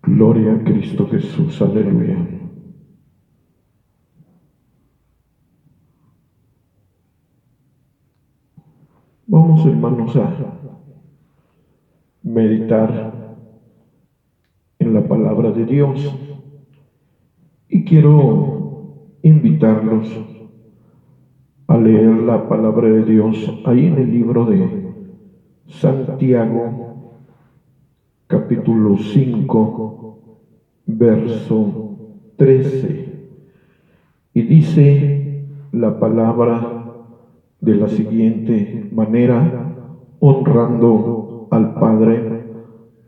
Gloria a Cristo Jesús, aleluya. Vamos, hermanos, a meditar en la palabra de Dios y quiero invitarlos a leer la palabra de Dios ahí en el libro de Santiago, capítulo 5, verso 13. Y dice la palabra de la siguiente manera, honrando al Padre,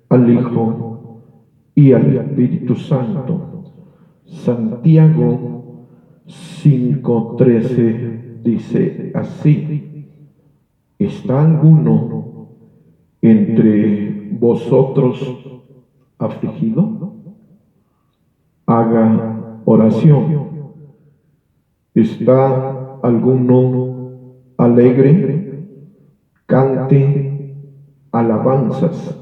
al Hijo y al Espíritu Santo. Santiago 5:13 dice así: ¿está alguno entre vosotros afligido? Haga oración. ¿Está alguno alegre? Cante alabanzas.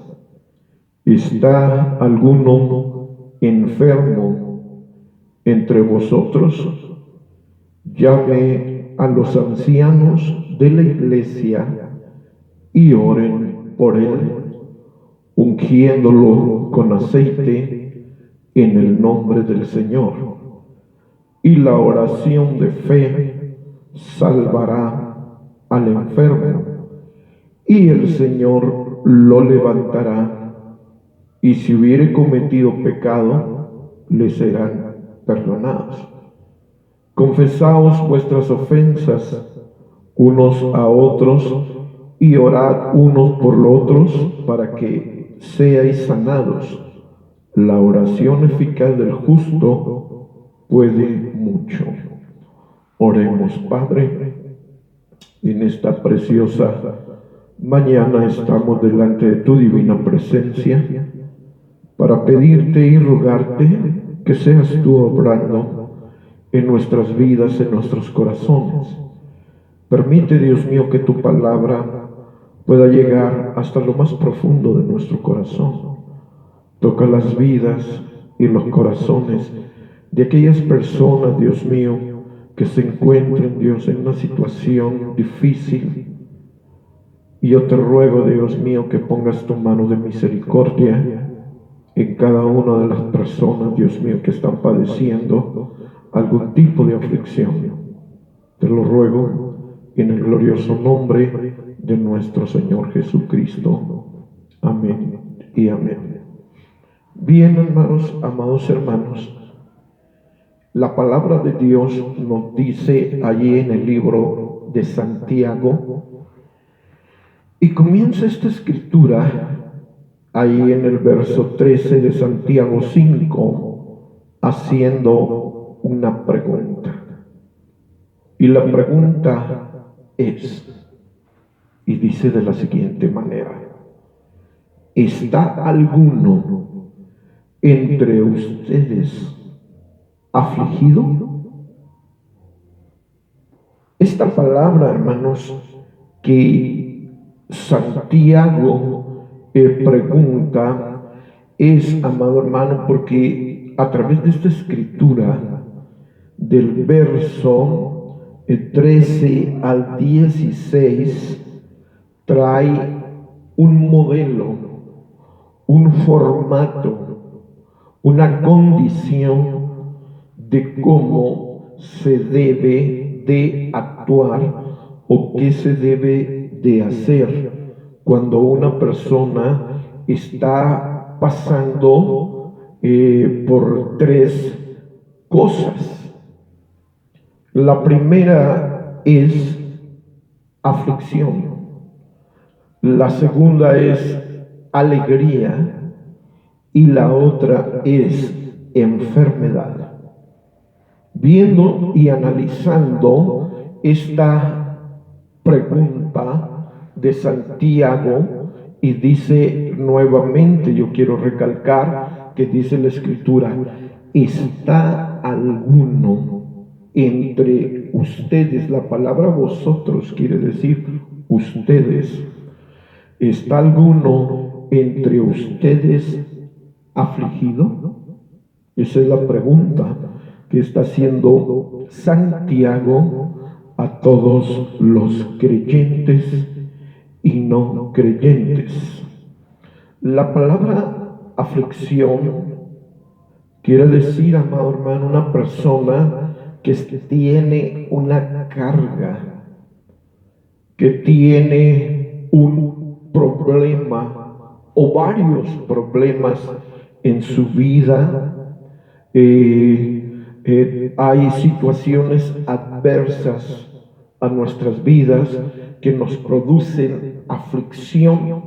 ¿Está alguno enfermo entre vosotros? Llame a los ancianos de la iglesia y oren por él, ungiéndolo con aceite en el nombre del Señor. Y la oración de fe salvará al enfermo, y el Señor lo levantará, y si hubiere cometido pecado, le serán perdonados. Confesaos vuestras ofensas unos a otros, y orad unos por los otros, para que seáis sanados. La oración eficaz del justo puede mucho. Oremos. Padre, en esta preciosa mañana estamos delante de tu divina presencia para pedirte y rogarte que seas tú obrando en nuestras vidas, en nuestros corazones. Permite, Dios mío, que tu palabra pueda llegar hasta lo más profundo de nuestro corazón. Toca las vidas y los corazones de aquellas personas, Dios mío, que se encuentren, Dios, en una situación difícil. Y yo te ruego, Dios mío, que pongas tu mano de misericordia en cada una de las personas, Dios mío, que están padeciendo algún tipo de aflicción. Te lo ruego en el glorioso nombre de nuestro Señor Jesucristo. Amén y amén. Bien, hermanos, amados hermanos, la palabra de Dios nos dice allí en el libro de Santiago, y comienza esta escritura ahí en el verso 13 de Santiago 5, haciendo una pregunta. Y la pregunta es, y dice de la siguiente manera: ¿está alguno entre ustedes afligido? Esta palabra, hermanos, que Santiago pregunta es, amado hermano, porque a través de esta escritura, del verso 13 al 16, trae un modelo, un formato, una condición de cómo se debe de actuar o qué se debe de hacer cuando una persona está pasando por tres cosas. La primera es aflicción, la segunda es alegría y la otra es enfermedad. Viendo y analizando esta pregunta de Santiago, y dice nuevamente, yo quiero recalcar que dice la escritura: ¿está alguno entre ustedes? La palabra vosotros quiere decir ustedes. ¿Está alguno entre ustedes afligido? Esa es la pregunta que está haciendo Santiago a todos los creyentes y no creyentes. La palabra aflicción quiere decir, amado hermano, una persona que tiene una carga, que tiene un problema o varios problemas en su vida. Hay situaciones adversas a nuestras vidas que nos producen aflicción.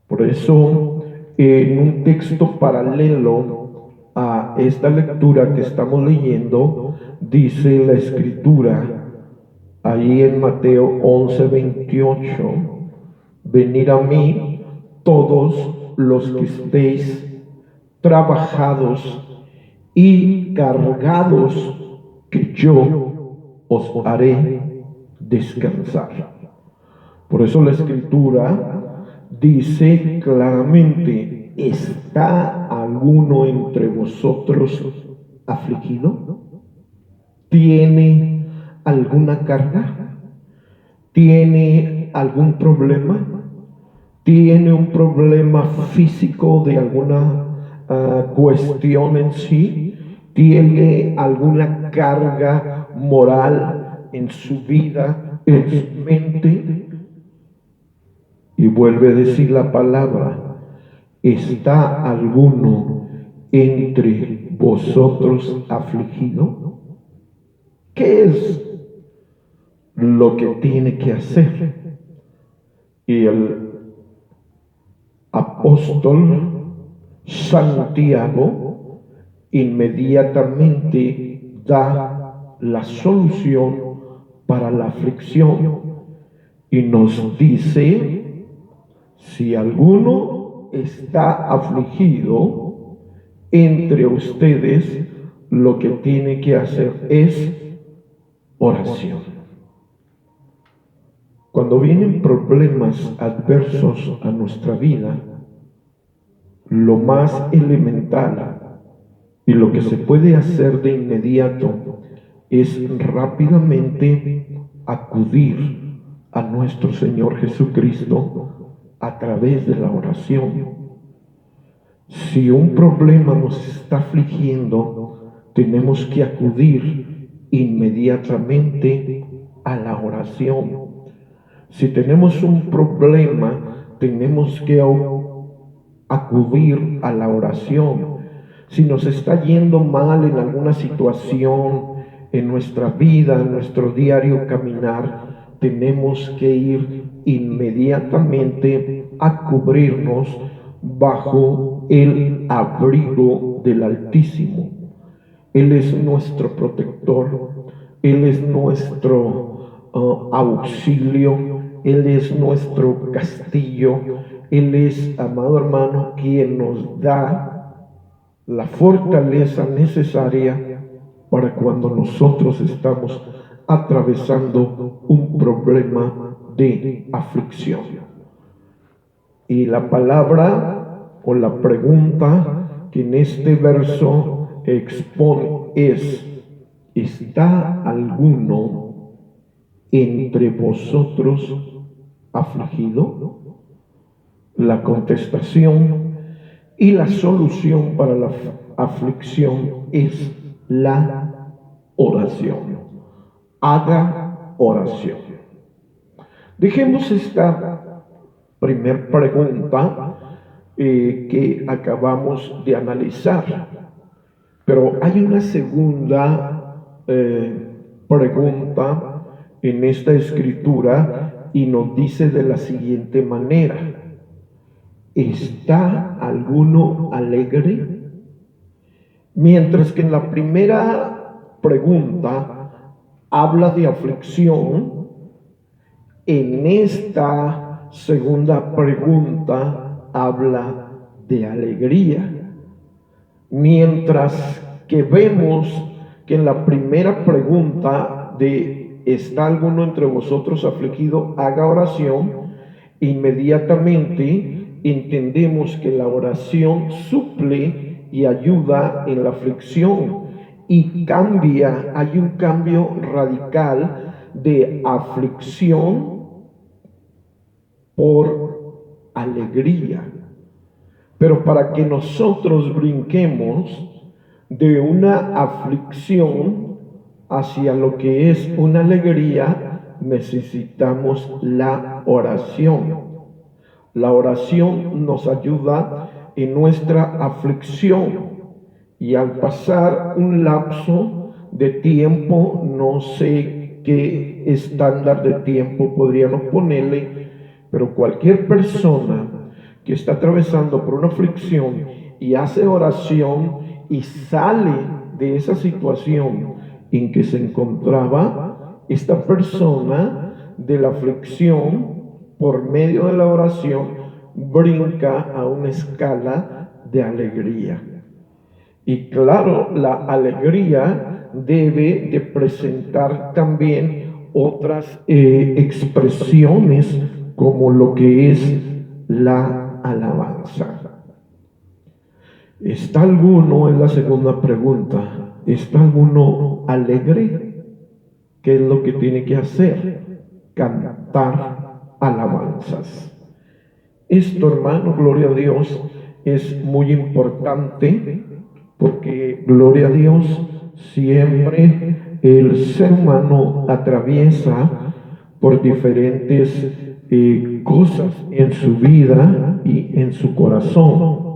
Por eso, en un texto paralelo a esta lectura que estamos leyendo, dice la Escritura, ahí en Mateo 11:28, venid a mí todos los que estéis trabajados y cargados, que yo os haré descansar. Por eso la Escritura dice claramente, ¿está alguno entre vosotros afligido? ¿Tiene alguna carga? ¿Tiene algún problema? ¿Tiene un problema físico de alguna cuestión en sí? ¿Tiene alguna carga moral en su vida, en su mente? Y vuelve a decir la palabra, ¿está alguno entre vosotros afligido? ¿Qué es lo que tiene que hacer? Y el apóstol Santiago inmediatamente da la solución para la aflicción y nos dice, si alguno está afligido entre ustedes, lo que tiene que hacer es oración. Cuando vienen problemas adversos a nuestra vida, lo más elemental y lo que se puede hacer de inmediato es rápidamente acudir a nuestro Señor Jesucristo a través de la oración. Si un problema nos está afligiendo, tenemos que acudir inmediatamente a la oración. Si tenemos un problema, tenemos que acudir a la oración. Si nos está yendo mal en alguna situación, en nuestra vida, en nuestro diario caminar, tenemos que ir inmediatamente a cubrirnos bajo el abrigo del Altísimo. Él es nuestro protector, Él es nuestro auxilio, Él es nuestro castillo, Él es, amado hermano, quien nos da la fortaleza necesaria para cuando nosotros estamos atravesando un problema de aflicción. Y la palabra o la pregunta que en este verso expone es, ¿está alguno entre vosotros afligido? La contestación y la solución para la aflicción es la oración. Haga oración. Dejemos esta primer pregunta que acabamos de analizar, pero hay una segunda pregunta en esta escritura y nos dice de la siguiente manera: ¿está alguno alegre? Mientras que en la primera pregunta habla de aflicción, en esta segunda pregunta habla de alegría. Mientras que vemos que en la primera pregunta de ¿está alguno entre vosotros afligido? Haga oración, inmediatamente entendemos que la oración suple y ayuda en la aflicción y cambia, hay un cambio radical de aflicción por alegría. Pero para que nosotros brinquemos de una aflicción hacia lo que es una alegría, necesitamos la oración. La oración nos ayuda en nuestra aflicción y al pasar un lapso de tiempo, no sé qué estándar de tiempo podríamos ponerle, pero cualquier persona que está atravesando por una aflicción y hace oración y sale de esa situación en que se encontraba, esta persona de la aflicción, por medio de la oración, brinca a una escala de alegría. Y claro, la alegría debe de presentar también otras expresiones como lo que es la alabanza. ¿Está alguno, es la segunda pregunta, está alguno alegre? ¿Qué es lo que tiene que hacer? Cantar alabanzas. Esto, hermano, gloria a Dios, es muy importante porque, gloria a Dios, siempre el ser humano atraviesa por diferentes cosas en su vida y en su corazón.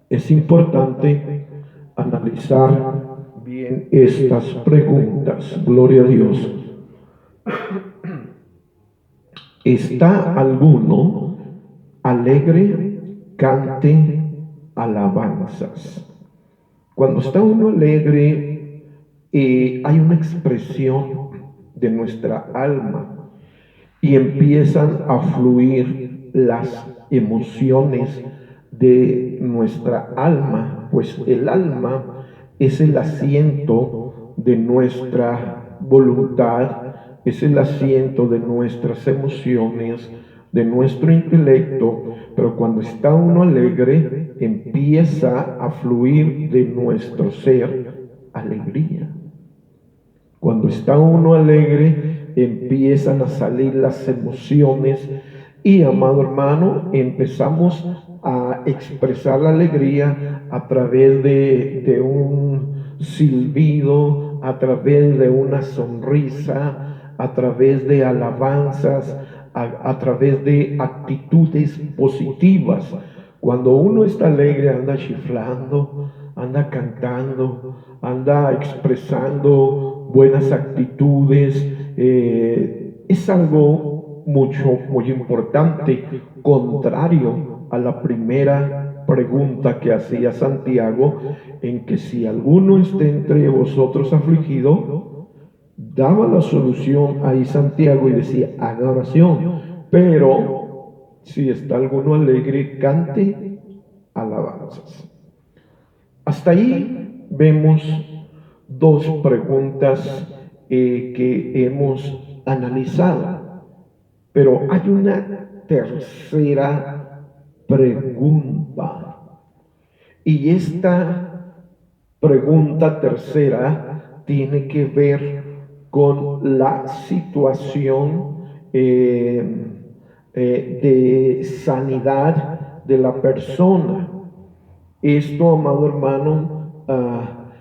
Es importante analizar bien estas preguntas. Gloria a Dios. ¿Está alguno alegre? Cante alabanzas. Cuando está uno alegre, hay una expresión de nuestra alma y empiezan a fluir las emociones de nuestra alma, pues el alma es el asiento de nuestra voluntad, es el asiento de nuestras emociones, de nuestro intelecto, pero cuando está uno alegre, empieza a fluir de nuestro ser alegría. Cuando está uno alegre, empiezan a salir las emociones y, amado hermano, empezamos a expresar la alegría a través de un silbido, a través de una sonrisa, a través de alabanzas, a través de actitudes positivas. Cuando uno está alegre, anda chiflando, anda cantando, anda expresando buenas actitudes. Es algo muy importante, contrario a la primera pregunta que hacía Santiago, en que si alguno está entre vosotros afligido, daba la solución ahí Santiago y decía, haga oración, pero si está alguno alegre, cante alabanzas. Hasta ahí vemos dos preguntas que hemos analizado, pero hay una tercera pregunta. Y esta pregunta tercera tiene que ver con la situación de sanidad de la persona. Esto, amado hermano,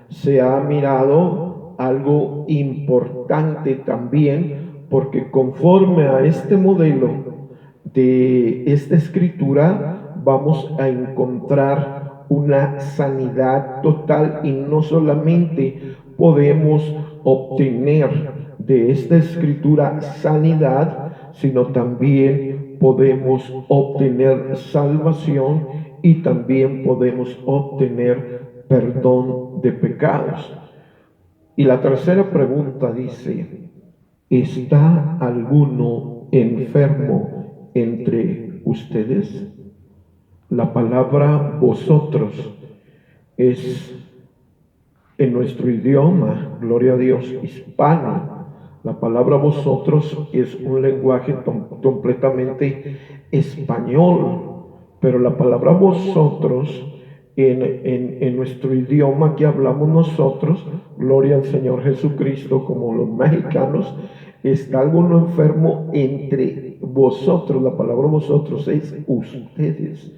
se ha mirado algo importante también, porque conforme a este modelo de esta escritura, vamos a encontrar una sanidad total y no solamente podemos obtener de esta escritura sanidad, sino también podemos obtener salvación y también podemos obtener perdón de pecados. Y la tercera pregunta dice, ¿está alguno enfermo entre ustedes? La palabra vosotros es en nuestro idioma, gloria a Dios, hispano. La palabra vosotros es un lenguaje completamente español, pero la palabra vosotros en nuestro idioma que hablamos nosotros, gloria al Señor Jesucristo, como los mexicanos, está alguno enfermo entre vosotros. La palabra vosotros es ustedes.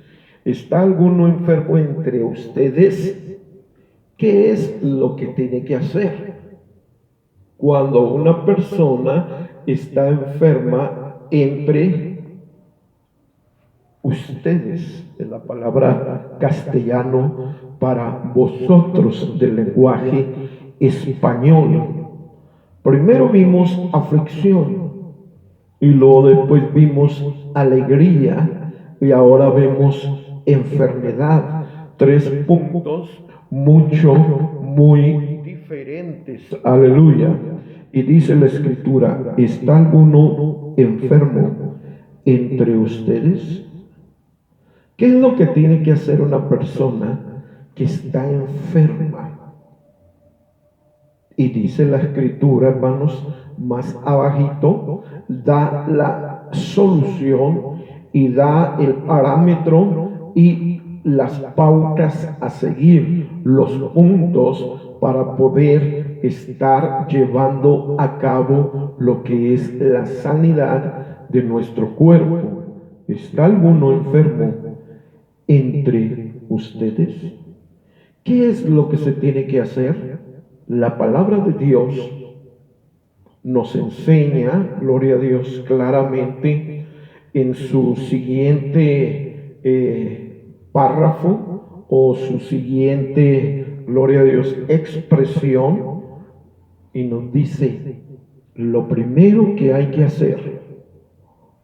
¿Está alguno enfermo entre ustedes? ¿Qué es lo que tiene que hacer? Cuando una persona está enferma entre ustedes, es la palabra castellano para vosotros del lenguaje español. Primero vimos aflicción y luego después vimos alegría y ahora vemos enfermedad. Tres puntos muy diferentes. Aleluya. Y dice la Escritura, ¿está alguno enfermo entre ustedes? ¿Qué es lo que tiene que hacer una persona que está enferma? Y dice la Escritura, hermanos, más abajito, da la solución y da el parámetro y las pautas a seguir, los puntos para poder estar llevando a cabo lo que es la sanidad de nuestro cuerpo. ¿Está alguno enfermo entre ustedes? ¿Qué es lo que se tiene que hacer? La palabra de Dios nos enseña, gloria a Dios, claramente en su siguiente párrafo o su siguiente, gloria a Dios, expresión, y nos dice, lo primero que hay que hacer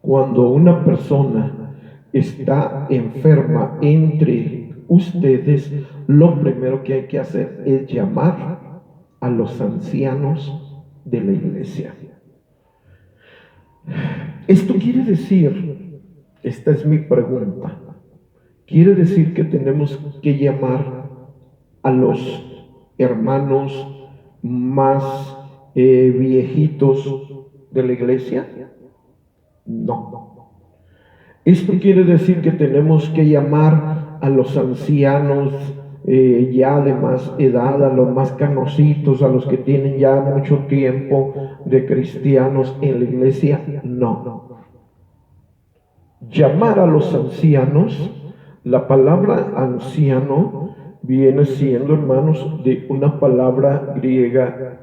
cuando una persona está enferma entre ustedes, lo primero que hay que hacer es llamar a los ancianos de la iglesia. Esto quiere decir, esta es mi pregunta, quiere decir que tenemos que llamar a los hermanos más viejitos de la iglesia. No. Esto quiere decir que tenemos que llamar a los ancianos ya de más edad, a los más canositos, a los que tienen ya mucho tiempo de cristianos en la iglesia. No. Llamar a los ancianos, la palabra anciano viene siendo, hermanos, de una palabra griega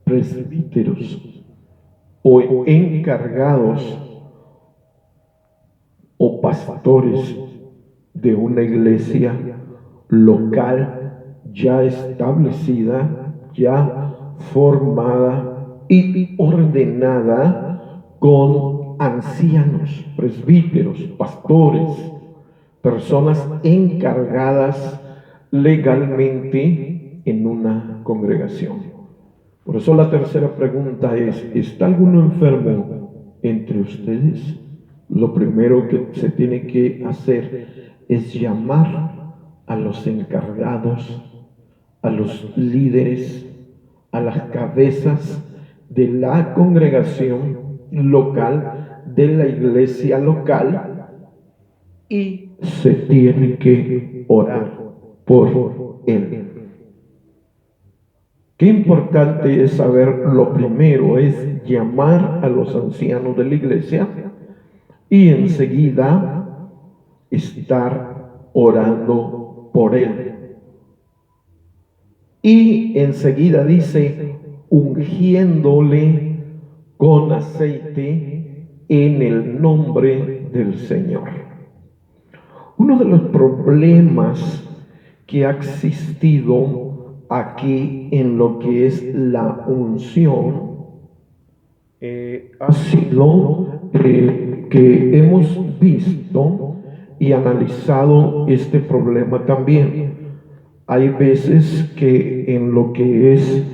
presbíteros o encargados o pastores de una iglesia local ya establecida, ya formada y ordenada con ancianos, presbíteros, pastores, personas encargadas legalmente en una congregación. Por eso la tercera pregunta es, ¿está alguno enfermo entre ustedes? Lo primero que se tiene que hacer es llamar a los encargados, a los líderes, a las cabezas de la congregación local, de la iglesia local, y se tiene que orar por él. Qué importante es saber, lo primero es llamar a los ancianos de la iglesia y enseguida estar orando por él. Y enseguida dice, ungiéndole con aceite en el nombre del Señor. Uno de los problemas que ha existido aquí en lo que es la unción ha sido que hemos visto y analizado este problema también. Hay veces que en lo que es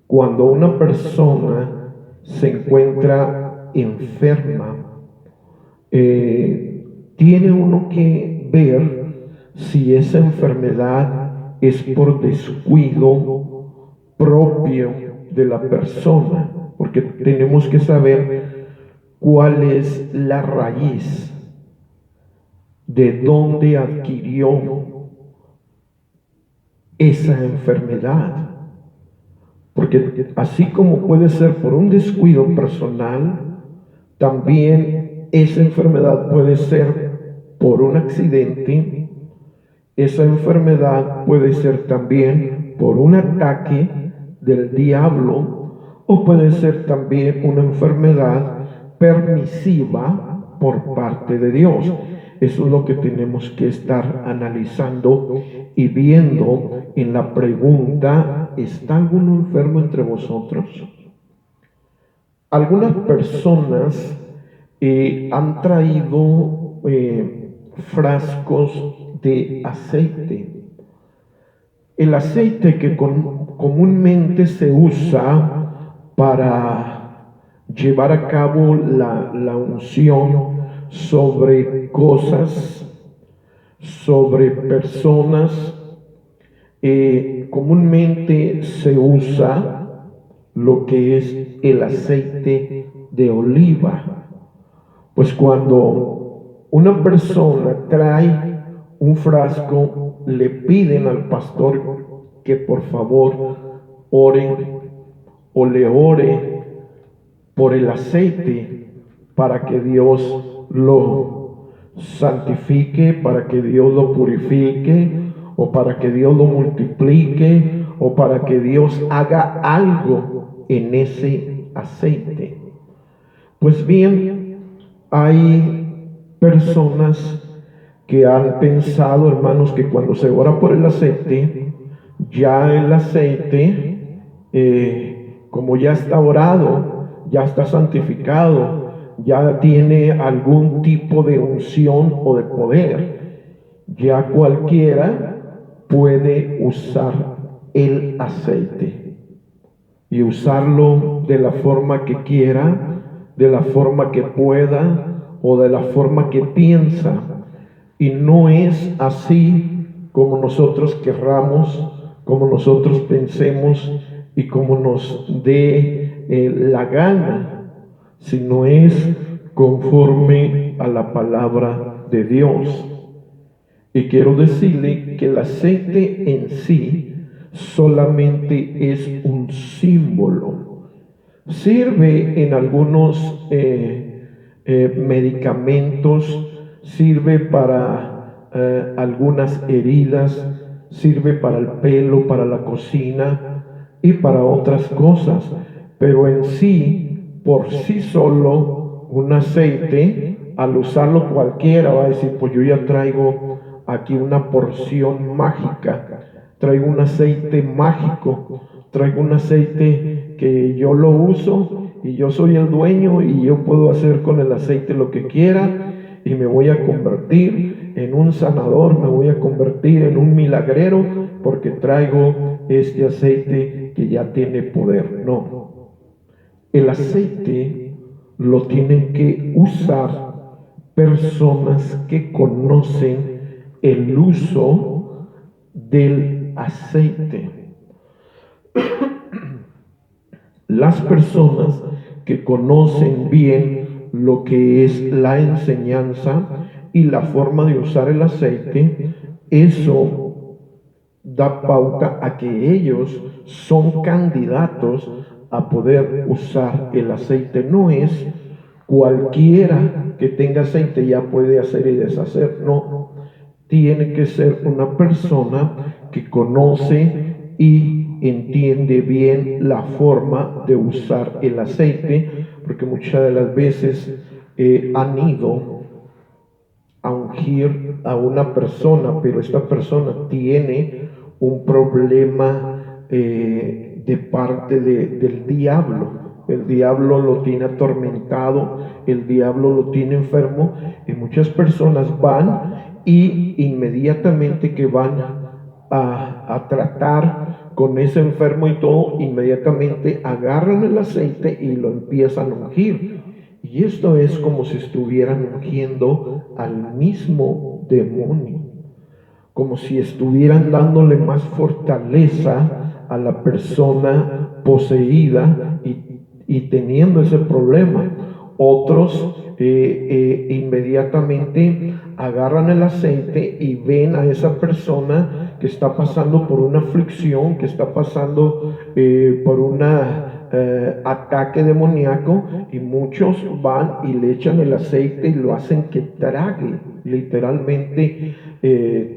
cuando una persona se encuentra enferma, tiene uno que ver si esa enfermedad es por descuido propio de la persona, porque tenemos que saber cuál es la raíz, de dónde adquirió esa enfermedad. Porque así como puede ser por un descuido personal, también esa enfermedad puede ser por un accidente, esa enfermedad puede ser también por un ataque del diablo, o puede ser también una enfermedad permisiva por parte de Dios. Eso es lo que tenemos que estar analizando y viendo en la pregunta: ¿está alguno enfermo entre vosotros? Algunas personas han traído frascos de aceite. El aceite que comúnmente se usa para llevar a cabo la unción sobre cosas, sobre personas, comúnmente se usa lo que es el aceite de oliva. Pues cuando una persona trae un frasco, le piden al pastor que por favor ore o le ore por el aceite para que Dios lo santifique, para que Dios lo purifique, o para que Dios lo multiplique, o para que Dios haga algo en ese aceite. Pues bien, hay personas que han pensado, hermanos, que cuando se ora por el aceite, ya el aceite, como ya está orado, ya está santificado, ya tiene algún tipo de unción o de poder, ya cualquiera puede usar el aceite y usarlo de la forma que quiera, de la forma que pueda o de la forma que piensa. Y no es así como nosotros querramos, como nosotros pensemos y como nos dé la gana, sino es conforme a la palabra de Dios. Y quiero decirle que el aceite en sí solamente es un símbolo. Sirve en algunos medicamentos, sirve para algunas heridas, sirve para el pelo, para la cocina y para otras cosas. Pero en sí, por sí solo, un aceite, al usarlo cualquiera va a decir: pues yo ya traigo aquí una porción mágica, traigo un aceite mágico, traigo un aceite que yo lo uso y yo soy el dueño y yo puedo hacer con el aceite lo que quiera y me voy a convertir en un sanador, me voy a convertir en un milagrero porque traigo este aceite que ya tiene poder. No, el aceite lo tienen que usar personas que conocen el uso del aceite. Las personas que conocen bien lo que es la enseñanza y la forma de usar el aceite, eso da pauta a que ellos son candidatos a poder usar el aceite. No es cualquiera que tenga aceite ya puede hacer y deshacer, no. Tiene que ser una persona que conoce y entiende bien la forma de usar el aceite, porque muchas de las veces han ido a ungir a una persona, pero esta persona tiene un problema de parte del diablo. El diablo lo tiene atormentado, el diablo lo tiene enfermo, y muchas personas van y inmediatamente que van a tratar con ese enfermo y todo, inmediatamente agarran el aceite y lo empiezan a ungir. Y esto es como si estuvieran ungiendo al mismo demonio, como si estuvieran dándole más fortaleza a la persona poseída y teniendo ese problema. Otros inmediatamente agarran el aceite y ven a esa persona que está pasando por una aflicción, que está pasando por un ataque demoníaco, y muchos van y le echan el aceite y lo hacen que trague, literalmente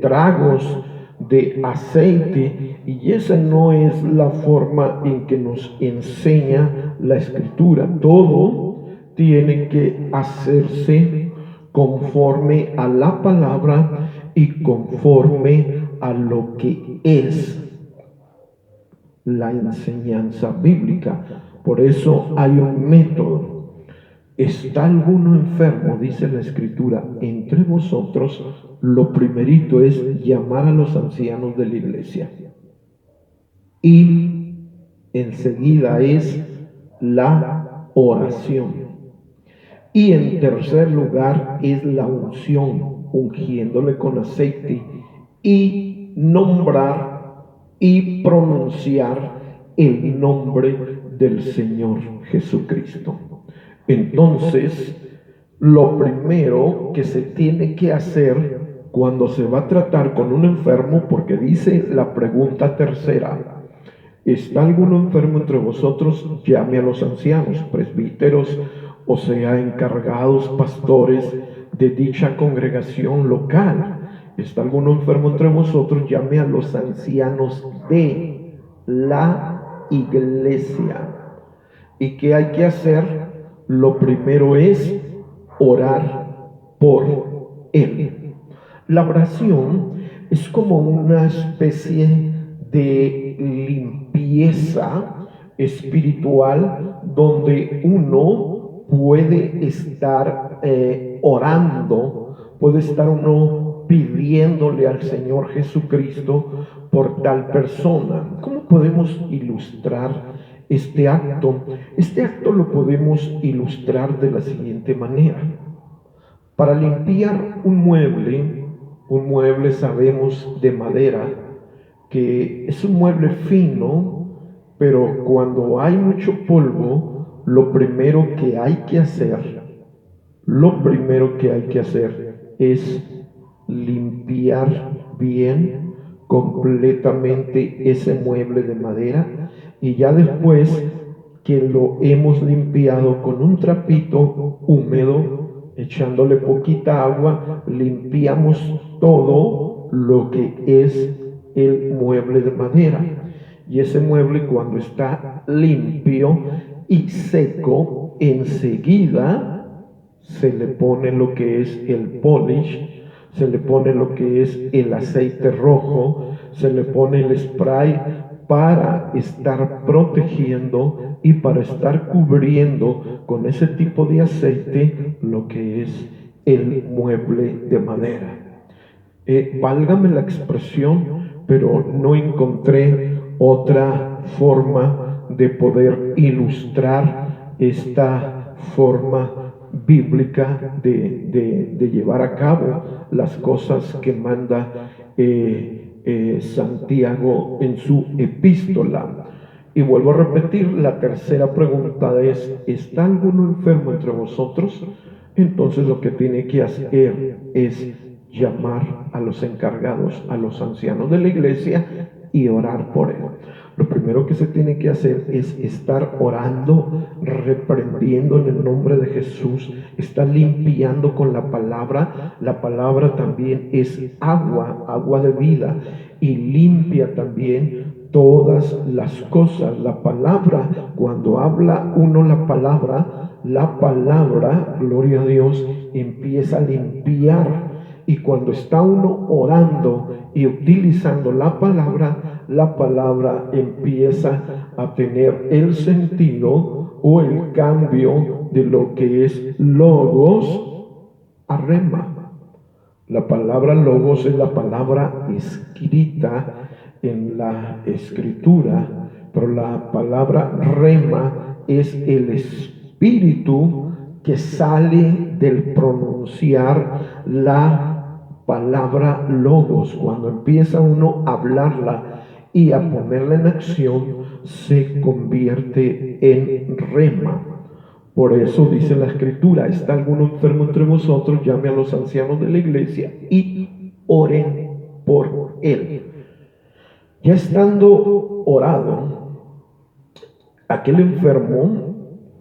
tragos de aceite, y esa no es la forma en que nos enseña la Escritura. Todo tiene que hacerse conforme a la palabra y conforme a lo que es la enseñanza bíblica. Por eso hay un método. ¿Está alguno enfermo?, dice la Escritura, entre vosotros. Lo primerito es llamar a los ancianos de la iglesia, y enseguida es la oración. Y en tercer lugar es la unción, ungiéndole con aceite, y nombrar y pronunciar el nombre del Señor Jesucristo. Entonces, lo primero que se tiene que hacer cuando se va a tratar con un enfermo, porque dice la pregunta tercera: ¿está alguno enfermo entre vosotros? Llame a los ancianos, presbíteros, o sea, encargados, pastores de dicha congregación local. ¿Está alguno enfermo entre vosotros? Llame a los ancianos de la iglesia. ¿Y qué hay que hacer? Lo primero es orar por él. La oración es como una especie de limpieza espiritual, donde uno puede estar orando, puede estar uno pidiéndole al Señor Jesucristo por tal persona. ¿Cómo podemos ilustrar este acto? Este acto lo podemos ilustrar de la siguiente manera. Para limpiar un mueble sabemos de madera que es un mueble fino, pero cuando hay mucho polvo, lo primero que hay que hacer es limpiar bien completamente ese mueble de madera, y ya después que lo hemos limpiado con un trapito húmedo, echándole poquita agua, limpiamos todo lo que es el mueble de madera. Y ese mueble, cuando está limpio y seco, enseguida se le pone lo que es el polish, se le pone lo que es el aceite rojo, se le pone el spray para estar protegiendo y para estar cubriendo con ese tipo de aceite lo que es el mueble de madera. Válgame la expresión, pero no encontré otra forma de poder ilustrar esta forma bíblica de llevar a cabo las cosas que manda Santiago en su epístola. Y vuelvo a repetir, la tercera pregunta es: ¿está alguno enfermo entre vosotros? Entonces lo que tiene que hacer es llamar a los encargados, a los ancianos de la iglesia, y orar por él. Lo primero que se tiene que hacer es estar orando, reprendiendo en el nombre de Jesús, estar limpiando con la palabra. La palabra también es agua, agua de vida, y limpia también todas las cosas. La palabra, cuando habla uno la palabra, gloria a Dios, empieza a limpiar. Y cuando está uno orando y utilizando la palabra empieza a tener el sentido o el cambio de lo que es logos a rema. La palabra logos es la palabra escrita en la escritura, pero la palabra rema es el espíritu que sale del pronunciar la palabra logos. Cuando empieza uno a hablarla y a ponerla en acción, se convierte en rema. Por eso dice la Escritura: ¿está alguno enfermo entre vosotros? Llame a los ancianos de la iglesia y oren por él. Ya estando orado, aquel enfermo,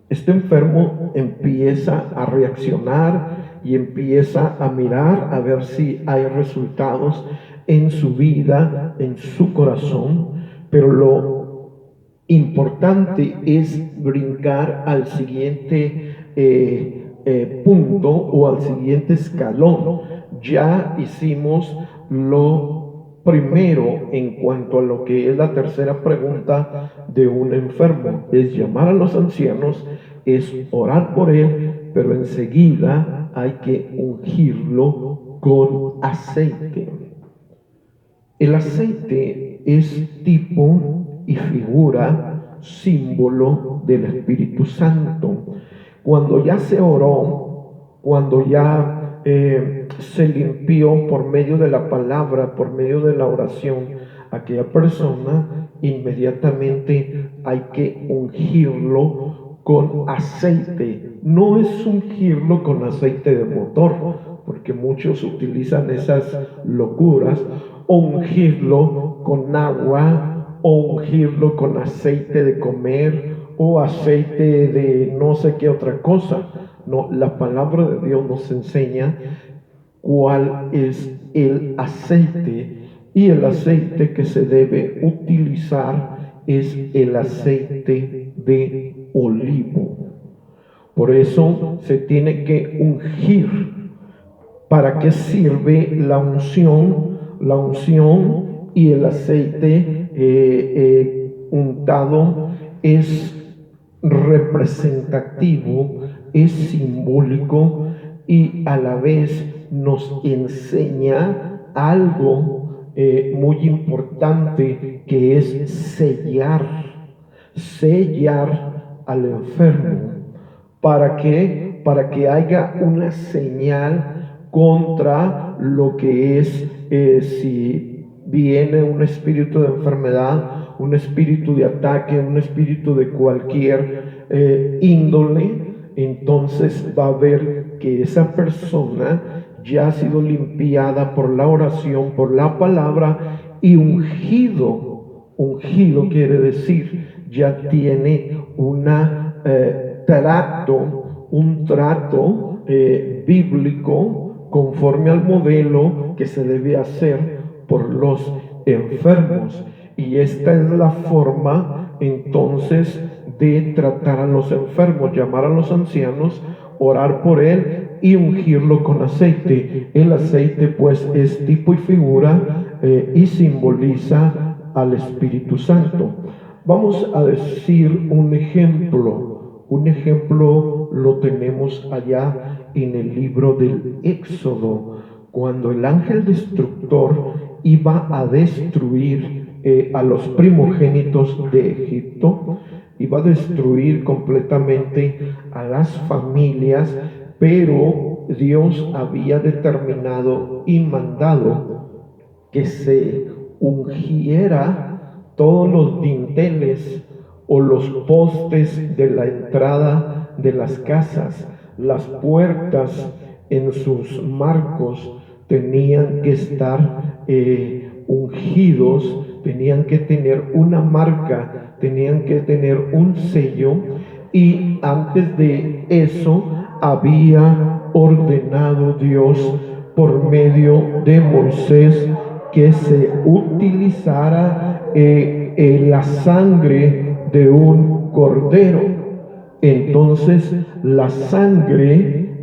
este enfermo empieza a reaccionar y empieza a mirar a ver si hay resultados en su vida, en su corazón, pero lo importante es brincar al siguiente punto o al siguiente escalón. Ya hicimos lo primero en cuanto a lo que es la tercera pregunta de un enfermo: es llamar a los ancianos, es orar por él, pero enseguida hay que ungirlo con aceite. El aceite es tipo y figura, símbolo del Espíritu Santo. Cuando ya se oró, cuando ya se limpió por medio de la palabra, por medio de la oración, aquella persona, inmediatamente hay que ungirlo con aceite. No es ungirlo con aceite de motor, porque muchos utilizan esas locuras, o ungirlo con agua, o ungirlo con aceite de comer, o aceite de no sé qué otra cosa. No, la palabra de Dios nos enseña cuál es el aceite, y el aceite que se debe utilizar es el aceite de olivo. Por eso se tiene que ungir. ¿Para qué sirve la unción? La unción y el aceite untado es representativo, es simbólico, y a la vez nos enseña algo muy importante, que es sellar al enfermo. ¿Para qué? Para que haya una señal contra lo que es, si viene un espíritu de enfermedad, un espíritu de ataque, un espíritu de cualquier índole. Entonces va a ver que esa persona ya ha sido limpiada por la oración, por la palabra, y ungido. Ungido quiere decir ya tiene un trato bíblico conforme al modelo que se debe hacer por los enfermos. Y esta es la forma entonces de tratar a los enfermos: llamar a los ancianos, orar por él y ungirlo con aceite. El aceite pues es tipo y figura y simboliza al Espíritu Santo. Vamos a decir un ejemplo. Un ejemplo lo tenemos allá en el libro del Éxodo, cuando el ángel destructor iba a destruir a los primogénitos de Egipto. Iba a destruir completamente a las familias, pero Dios había determinado y mandado que se ungiera todos los dinteles o los postes de la entrada de las casas. Las puertas en sus marcos tenían que estar ungidos, tenían que tener una marca, tenían que tener un sello. Y antes de eso había ordenado Dios por medio de Moisés que se utilizara la sangre de un cordero. Entonces la sangre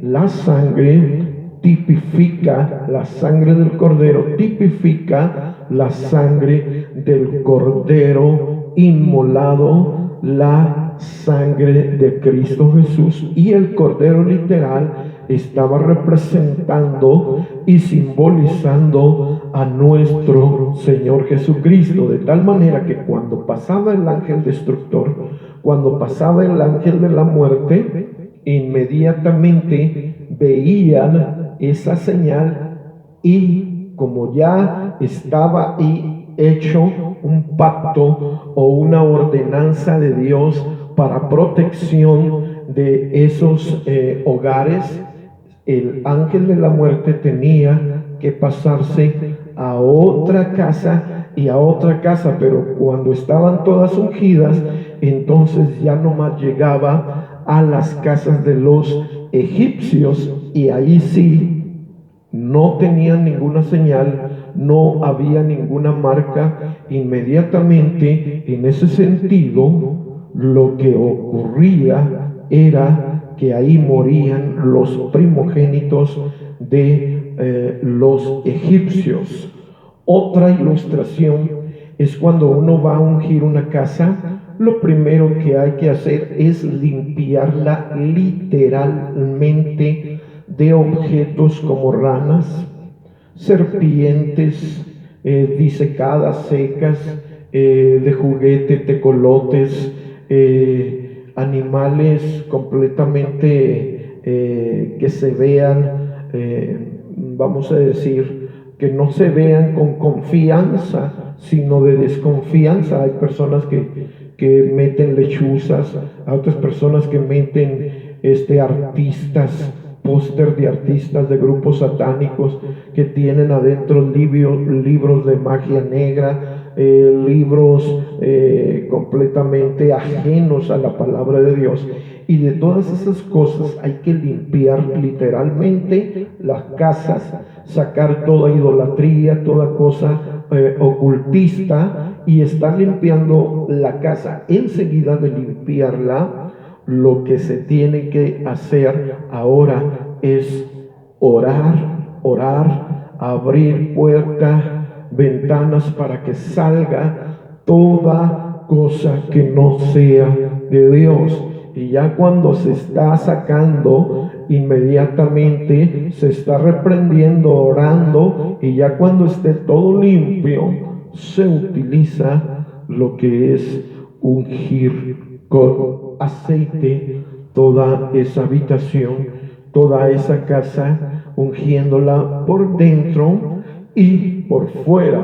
tipifica, la sangre del cordero tipifica la sangre del cordero inmolado, la sangre de Cristo Jesús. Y el cordero literal estaba representando y simbolizando a nuestro Señor Jesucristo, de tal manera que cuando pasaba el ángel destructor, cuando pasaba el ángel de la muerte, inmediatamente veían esa señal, y como ya estaba ahí hecho un pacto o una ordenanza de Dios para protección de esos hogares, el ángel de la muerte tenía que pasarse a otra casa y a otra casa, pero cuando estaban todas ungidas, entonces ya nomás llegaba a las casas de los egipcios, y ahí sí no tenían ninguna señal, no había ninguna marca. Inmediatamente, en ese sentido, lo que ocurría era que ahí morían los primogénitos de los egipcios. Otra ilustración es cuando uno va a ungir una casa, lo primero que hay que hacer es limpiarla literalmente de objetos como ranas, serpientes, disecadas, secas, de juguete, tecolotes, animales completamente que se vean, vamos a decir, que no se vean con confianza, sino de desconfianza. Hay personas que meten lechuzas, a otras personas que meten artistas, póster de artistas de grupos satánicos que tienen adentro libros de magia negra, libros completamente ajenos a la palabra de Dios. Y de todas esas cosas hay que limpiar literalmente las casas, sacar toda idolatría, toda cosa ocultista, y estar limpiando la casa. Enseguida de limpiarla, lo que se tiene que hacer ahora es orar, abrir puertas, ventanas, para que salga toda cosa que no sea de Dios. Y ya cuando se está sacando, inmediatamente se está reprendiendo, orando, y ya cuando esté todo limpio, se utiliza lo que es ungir con aceite toda esa habitación, toda esa casa, ungiéndola por dentro y por fuera.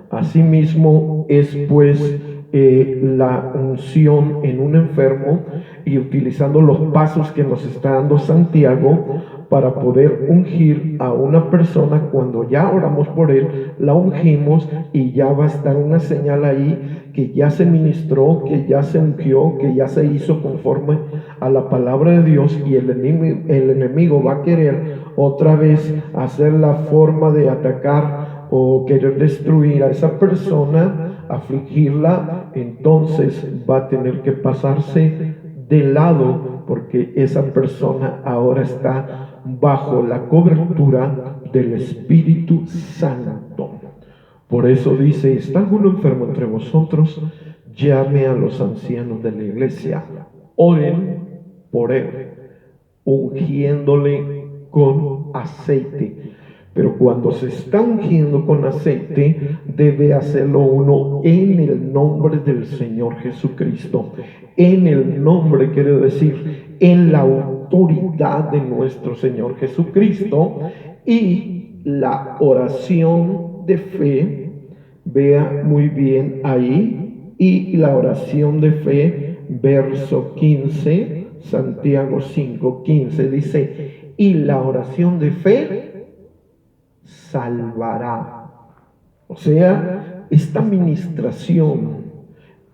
Asimismo es pues la unción en un enfermo, y utilizando los pasos que nos está dando Santiago para poder ungir a una persona. Cuando ya oramos por él, la ungimos y ya va a estar una señal ahí que ya se ministró, que ya se ungió, que ya se hizo conforme a la palabra de Dios, y el enemigo va a querer otra vez hacer la forma de atacar o querer destruir a esa persona, afligirla. Entonces va a tener que pasarse de lado, porque esa persona ahora está bajo la cobertura del Espíritu Santo. Por eso dice: ¿está alguno enfermo entre vosotros? Llame a los ancianos de la iglesia, oren por él, ungiéndole con aceite. Pero cuando se está ungiendo con aceite, debe hacerlo uno en el nombre del Señor Jesucristo. En el nombre quiere decir en la autoridad de nuestro Señor Jesucristo. Y la oración de fe, vea muy bien ahí, y la oración de fe, verso 15, Santiago 5:15, dice: y la oración de fe salvará. O sea, esta ministración,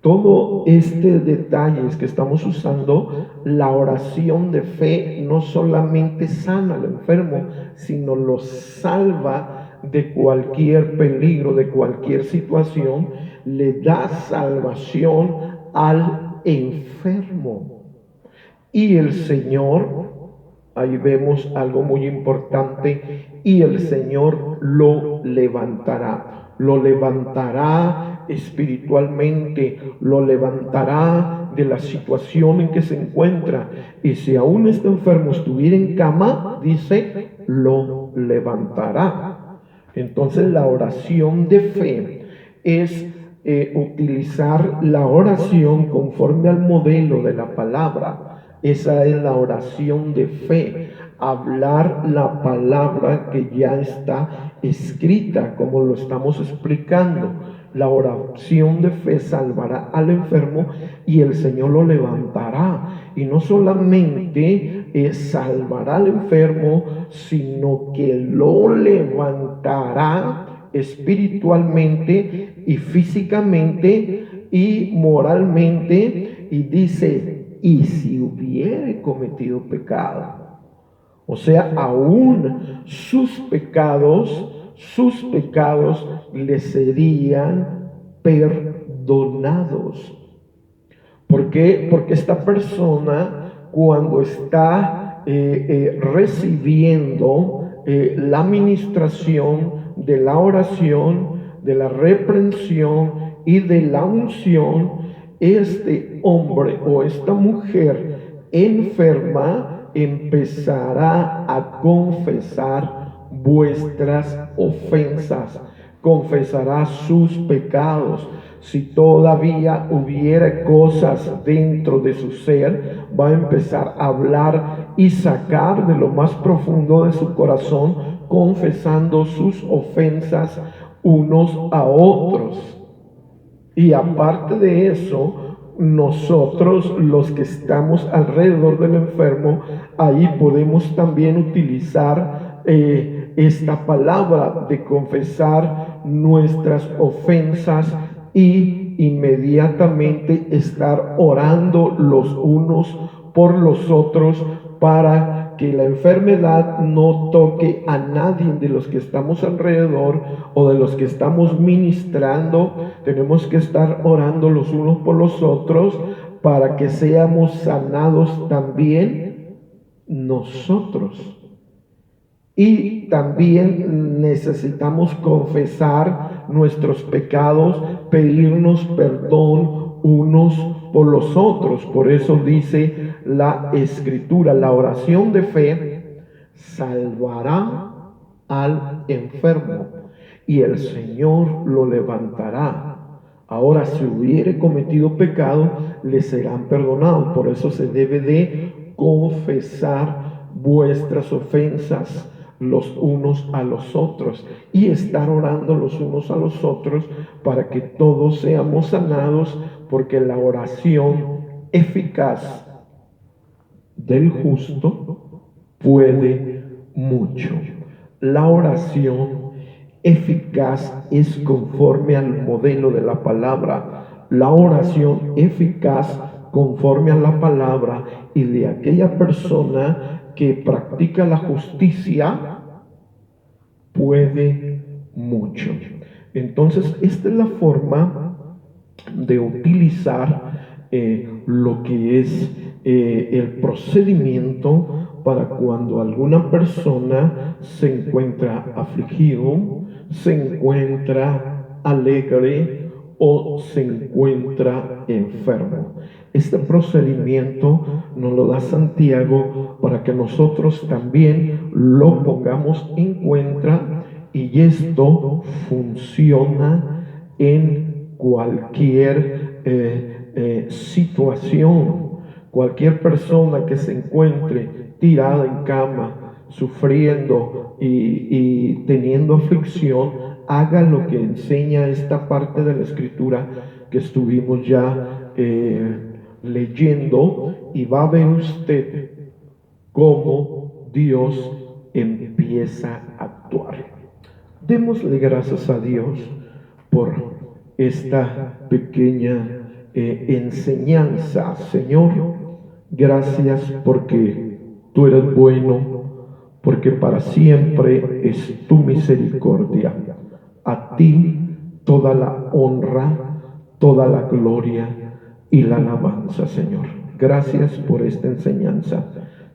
todo detalles que estamos usando, la oración de fe no solamente sana al enfermo, sino lo salva de cualquier peligro, de cualquier situación, le da salvación al enfermo. Y el Señor, ahí vemos algo muy importante, y el Señor lo levantará espiritualmente, lo levantará de la situación en que se encuentra. Y si aún está enfermo, estuviera en cama, dice, lo levantará. Entonces la oración de fe es utilizar la oración conforme al modelo de la palabra. Esa es la oración de fe, hablar la palabra que ya está escrita, como lo estamos explicando. La oración de fe salvará al enfermo y el Señor lo levantará. Y no solamente salvará al enfermo, sino que lo levantará espiritualmente y físicamente y moralmente. Y dice, y si hubiere cometido pecado. O sea, aún sus pecados le serían perdonados. ¿Por qué? Porque esta persona, cuando está recibiendo la ministración de la oración, de la reprensión y de la unción, este hombre o esta mujer enferma empezará a confesar vuestras ofensas, confesará sus pecados. Si todavía hubiera cosas dentro de su ser, va a empezar a hablar y sacar de lo más profundo de su corazón, confesando sus ofensas unos a otros. Y aparte de eso, nosotros los que estamos alrededor del enfermo, ahí podemos también utilizar esta palabra de confesar nuestras ofensas y inmediatamente estar orando los unos por los otros para que la enfermedad no toque a nadie de los que estamos alrededor o de los que estamos ministrando. Tenemos que estar orando los unos por los otros para que seamos sanados también nosotros. Y también necesitamos confesar nuestros pecados, pedirnos perdón unos por los otros. Por eso dice la Escritura, la oración de fe salvará al enfermo y el Señor lo levantará. Ahora, si hubiere cometido pecado, le serán perdonados. Por eso se debe de confesar vuestras ofensas los unos a los otros y estar orando los unos a los otros para que todos seamos sanados, porque la oración eficaz del justo puede mucho. La oración eficaz es conforme al modelo de la palabra. La oración eficaz conforme a la palabra y de aquella persona que practica la justicia puede mucho. Entonces, esta es la forma de utilizar lo que es el procedimiento para cuando alguna persona se encuentra afligido, se encuentra alegre o se encuentra enfermo. Este procedimiento nos lo da Santiago para que nosotros también lo pongamos en cuenta, y esto funciona en cualquier situación. Cualquier persona que se encuentre tirada en cama, sufriendo y teniendo aflicción, haga lo que enseña esta parte de la Escritura que estuvimos ya leyendo, y va a ver usted cómo Dios empieza a actuar. Démosle gracias a Dios por esta pequeña enseñanza. Señor, gracias porque tú eres bueno, porque para siempre es tu misericordia. A ti toda la honra, toda la gloria y la alabanza, Señor. Gracias por esta enseñanza.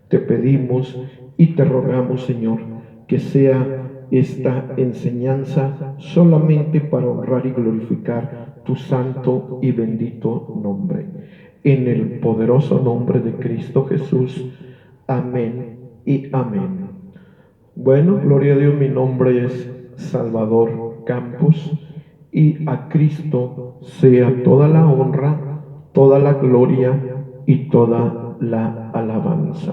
Te pedimos y te rogamos, Señor, que sea esta enseñanza solamente para honrar y glorificar tu santo y bendito nombre. En el poderoso nombre de Cristo Jesús. Amén y amén. Bueno, gloria a Dios, mi nombre es Salvador Campos, y a Cristo sea toda la honra, toda la gloria y toda la alabanza.